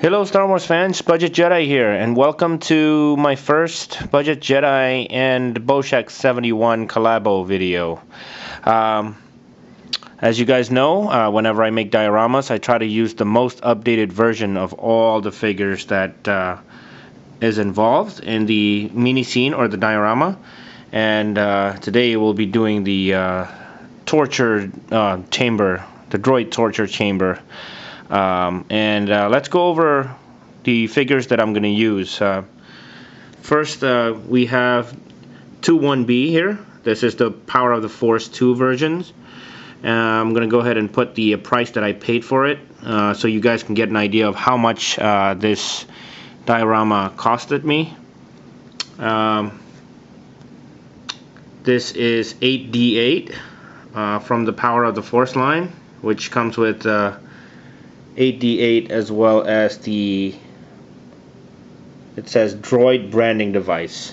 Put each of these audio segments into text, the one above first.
Hello Star Wars fans, Budget Jedi here, and welcome to my first Budget Jedi and Boshek71 collabo video. As you guys know, whenever I make dioramas, I try to use the most updated version of all the figures that is involved in the mini scene or the diorama. And today we'll be doing the torture chamber, the droid torture chamber. Let's go over the figures that I'm going to use. First, we have 2-1B here. This is the Power of the Force 2 versions. I'm going to go ahead and put the price that I paid for it, so you guys can get an idea of how much this diorama costed me. This is 8D8 from the Power of the Force line, which comes with 8D8 as well as it says Droid branding device,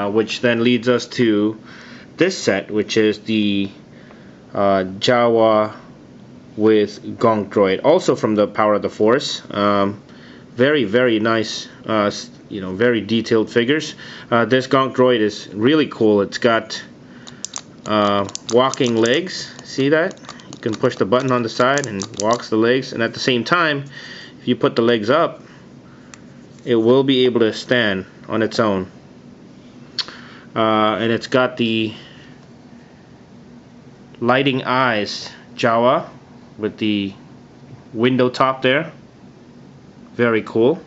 which then leads us to this set, which is the Jawa with Gonk Droid, also from the Power of the Force. Very nice, very detailed figures. This Gonk Droid is really cool. It's got walking legs. See that? You can push the button on the side and walks the legs, and at the same time, if you put the legs up, it will be able to stand on its own. And it's got the lighting eyes Jawa with the window top there. Very cool.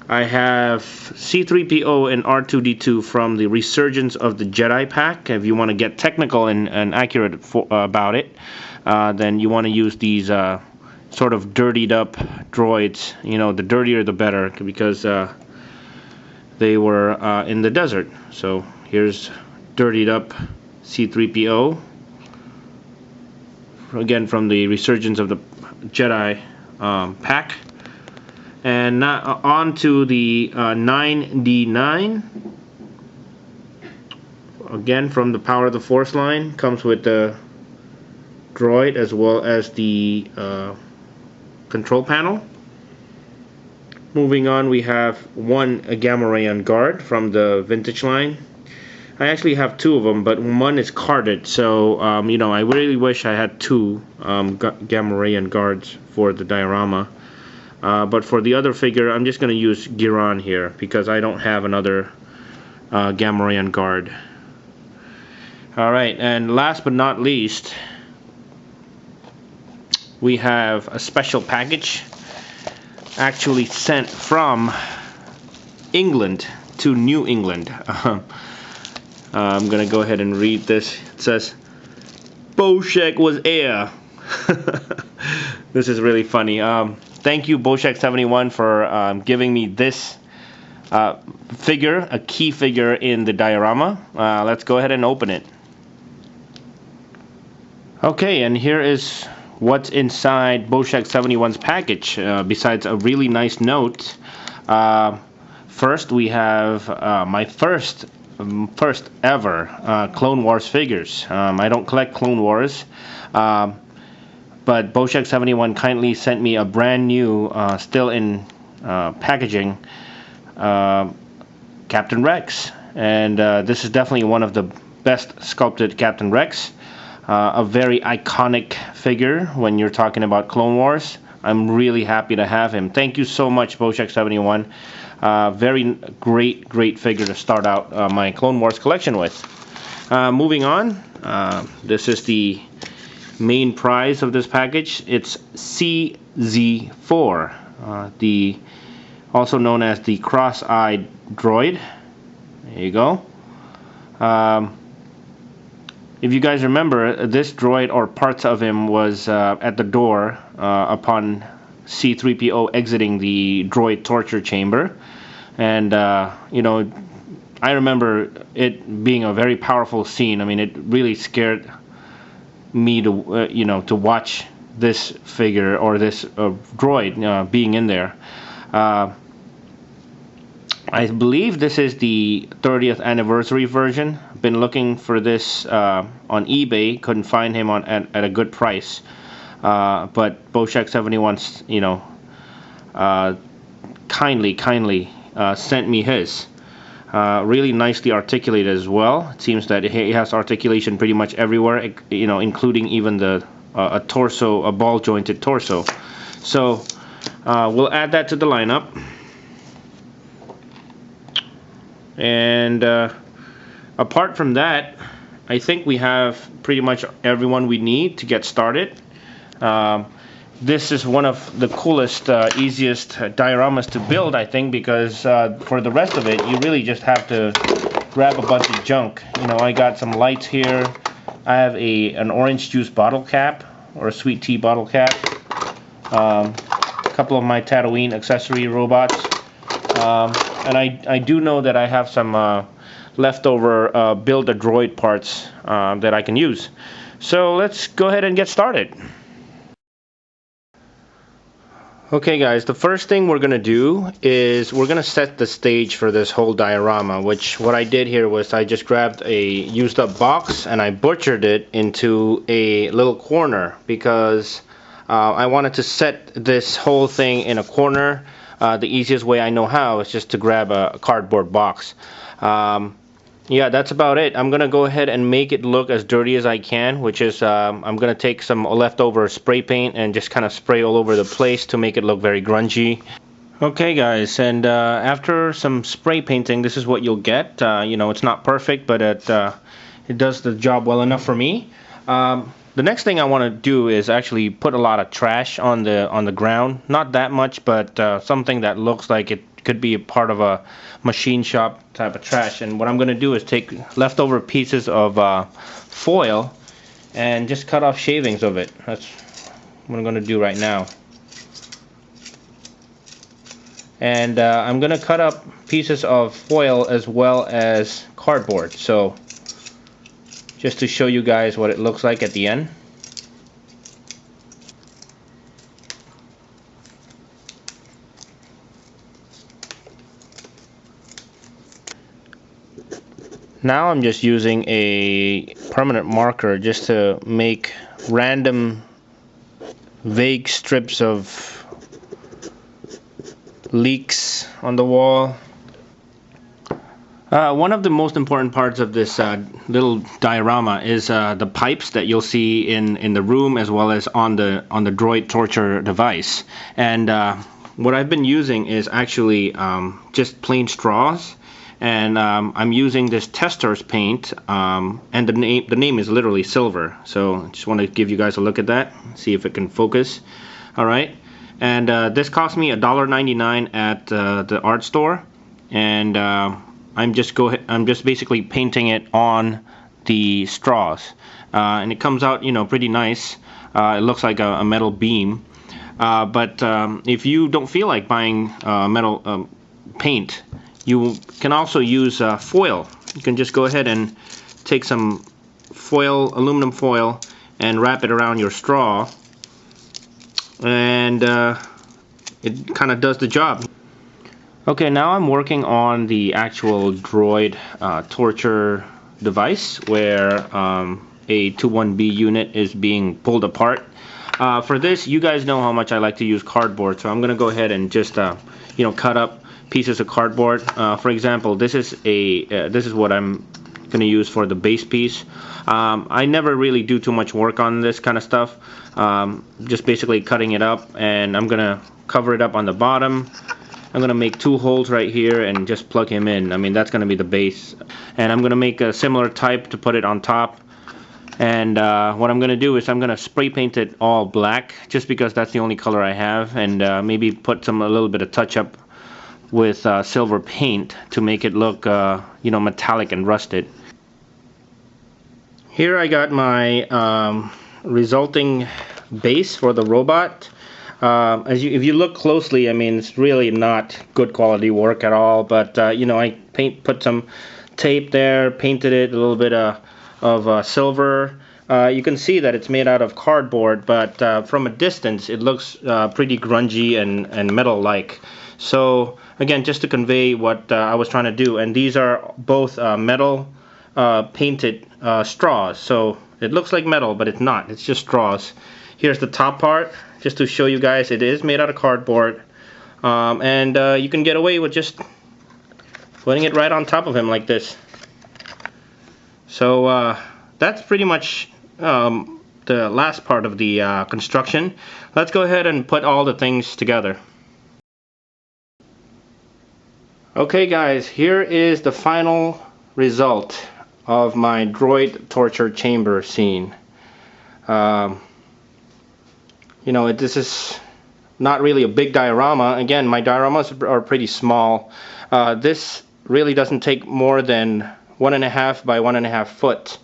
I have C-3PO and R2-D2 from the Resurgence of the Jedi pack. If you want to get technical and accurate about it, then you want to use these sort of dirtied up droids. You know, the dirtier the better, because they were in the desert. So here's dirtied up C-3PO, again from the Resurgence of the Jedi pack. And now on to the 9D9, again from the Power of the Force line. Comes with the droid as well as the control panel. Moving on, we have one Gamma Ray on guard from the vintage line. I actually have two of them, but one is carded, so I really wish I had two Gamma Ray on guards for the diorama. But for the other figure, I'm just going to use Giron here because I don't have another Gamma Ray on guard. Alright, and last but not least, we have a special package actually sent from England to New England. I'm going to go ahead and read this. It says, Boshek was air. This is really funny. Thank you, Boshek71, for giving me this figure, a key figure in the diorama. Let's go ahead and open it. Okay, and here is what's inside Boshek71's package, besides a really nice note. First, we have my first ever Clone Wars figures. I don't collect Clone Wars, but Boshek71 kindly sent me a brand new, still in packaging, Captain Rex. And this is definitely one of the best sculpted Captain Rex. A very iconic figure when you're talking about Clone Wars. I'm really happy to have him. Thank you so much, Boshek71. Very great figure to start out my Clone Wars collection with. Moving on, this is the main prize of this package. It's CZ4, the also known as the cross-eyed droid. There you go. If you guys remember, this droid or parts of him was at the door upon C-3PO exiting the droid torture chamber, and I remember it being a very powerful scene. I mean, it really scared me to to watch this figure or this droid being in there. I believe this is the 30th anniversary version. Been looking for this on eBay, couldn't find him at a good price. but Boshek71, kindly sent me his. Really nicely articulated as well. It seems that he has articulation pretty much everywhere, including even a torso, a ball jointed torso. So we'll add that to the lineup. And apart from that, I think we have pretty much everyone we need to get started. This is one of the coolest, easiest dioramas to build, I think, because for the rest of it, you really just have to grab a bunch of junk. I got some lights here. I have an orange juice bottle cap, or a sweet tea bottle cap. A couple of my Tatooine accessory robots. And I do know that I have some leftover Build-A-Droid parts that I can use. So let's go ahead and get started. Okay guys, the first thing we're going to do is we're going to set the stage for this whole diorama, which what I did here was I just grabbed a used up box and I butchered it into a little corner because I wanted to set this whole thing in a corner. The easiest way I know how is just to grab a cardboard box. Yeah, that's about it. I'm gonna go ahead and make it look as dirty as I can, which is I'm gonna take some leftover spray paint and just kind of spray all over the place to make it look very grungy. Okay guys, and after some spray painting, this is what you'll get. It's not perfect, but it does the job well enough for me. The next thing I want to do is actually put a lot of trash on the ground. Not that much, but something that looks like it could be a part of a machine shop type of trash. And what I'm going to do is take leftover pieces of foil and just cut off shavings of it. That's what I'm going to do right now. And I'm going to cut up pieces of foil as well as cardboard. So just to show you guys what it looks like at the end. Now I'm just using a permanent marker just to make random vague strips of leaks on the wall. One of the most important parts of this little diorama is the pipes that you'll see in the room as well as on the droid torture device. And what I've been using is actually just plain straws. And I'm using this tester's paint, and the name is literally silver. So I just want to give you guys a look at that, see if it can focus. All right, and this cost me $1.99 at the art store, and I'm just basically painting it on the straws, and it comes out pretty nice. It looks like a metal beam, but if you don't feel like buying metal paint, you can also use foil. You can just go ahead and take some foil, aluminum foil, and wrap it around your straw, and it kind of does the job. Okay, now I'm working on the actual droid torture device where a 21B unit is being pulled apart. For this, you guys know how much I like to use cardboard, so I'm going to go ahead and just cut up pieces of cardboard. For example, this is what I'm going to use for the base piece. I never really do too much work on this kind of stuff. Just basically cutting it up, and I'm going to cover it up on the bottom. I'm going to make 2 holes right here and just plug him in. I mean, that's going to be the base. And I'm going to make a similar type to put it on top. And what I'm going to do is I'm going to spray paint it all black, just because that's the only color I have, and maybe put a little bit of touch up with silver paint to make it look metallic and rusted. Here I got my resulting base for the robot. If you look closely, I mean, it's really not good quality work at all, but I put some tape there, painted it a little bit of silver. You can see that it's made out of cardboard, but from a distance it looks pretty grungy and metal-like. So again, just to convey what I was trying to do, and these are both metal painted straws, so it looks like metal, but it's not. It's just straws. Here's the top part, just to show you guys it is made out of cardboard. And you can get away with just putting it right on top of him like this. So that's pretty much the last part of the construction. Let's go ahead and put all the things together. Okay guys, here is the final result of my droid torture chamber scene. You know, this is not really a big diorama. Again, my dioramas are pretty small. This really doesn't take more than 1.5 by 1.5 foot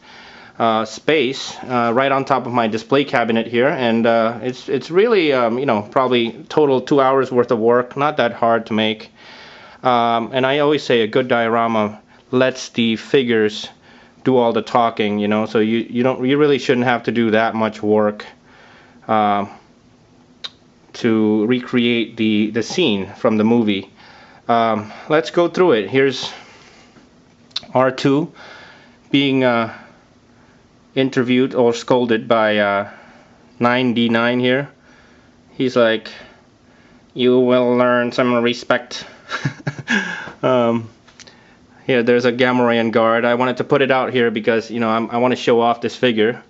space right on top of my display cabinet here, and it's really you know, probably total 2 hours worth of work. Not that hard to make. And I always say a good diorama lets the figures do all the talking, you know, so you really shouldn't have to do that much work to recreate the scene from the movie. Let's go through it. Here's R2 being interviewed or scolded by 9D9 here. He's like, "You will learn some respect." Here, there's a Gamorrean guard. I wanted to put it out here because, you know, I want to show off this figure.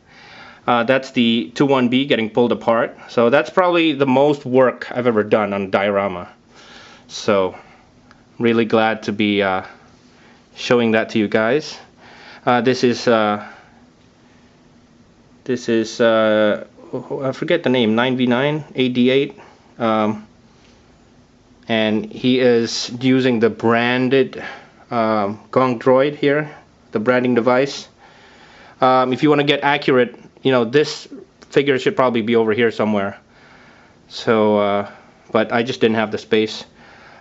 That's the 21B getting pulled apart. So that's probably the most work I've ever done on a diorama. So, really glad to be showing that to you guys. This is I forget the name, 9v9, AD8. And he is using the branded Gong Droid here, the branding device. If you want to get accurate, you know, this figure should probably be over here somewhere. So, but I just didn't have the space.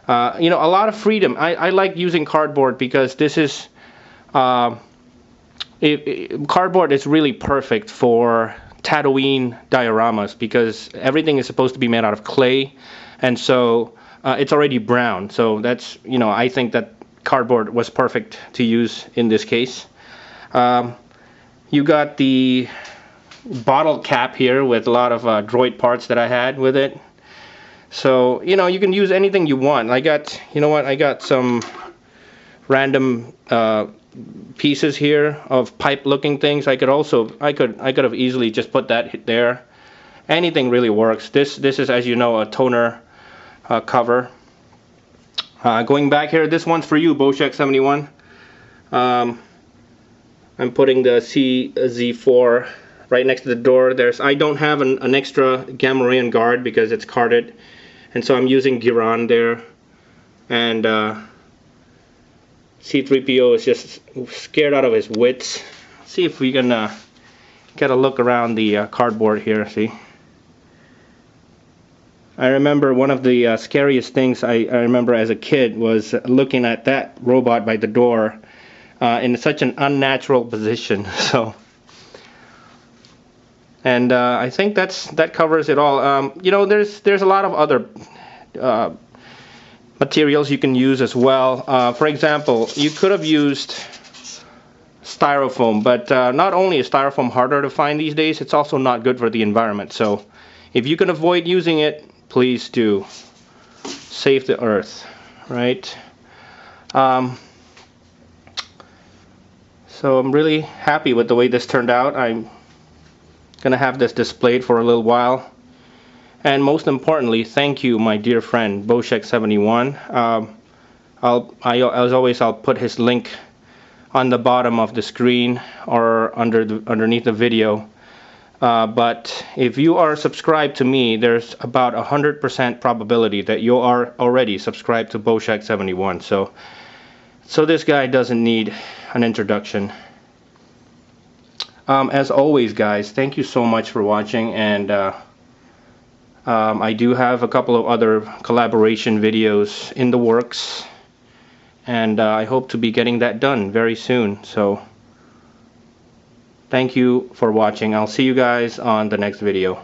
You know, a lot of freedom. I like using cardboard because this is cardboard is really perfect for Tatooine dioramas because everything is supposed to be made out of clay, and so it's already brown. So that's, you know, I think that cardboard was perfect to use in this case. You got the bottle cap here with a lot of droid parts that I had with it. So, you know, you can use anything you want. I got, you know what, I got some random pieces here of pipe looking things. I could have easily just put that there. Anything really works. This is, as you know, a toner cover. Going back here, this one's for you, Boshek71. I'm putting the CZ4 right next to the door. I don't have an extra Gamorrean guard because it's carded, and so I'm using Giran there. And C-3PO is just scared out of his wits. See if we can get a look around the cardboard here. See, I remember one of the scariest things I remember as a kid was looking at that robot by the door in such an unnatural position. So, and I think that covers it all. You know, there's a lot of other materials you can use as well. For example, you could have used styrofoam, but not only is styrofoam harder to find these days, it's also not good for the environment. So if you can avoid using it, please do. Save the earth, right? So I'm really happy with the way this turned out. I'm gonna have this displayed for a little while. And most importantly, thank you, my dear friend Boshek71. As always, I'll put his link on the bottom of the screen or underneath the video. But if you are subscribed to me, there's about 100% probability that you are already subscribed to Boshek71. So this guy doesn't need an introduction. As always, guys, thank you so much for watching, and I do have a couple of other collaboration videos in the works, and I hope to be getting that done very soon. So thank you for watching. I'll see you guys on the next video.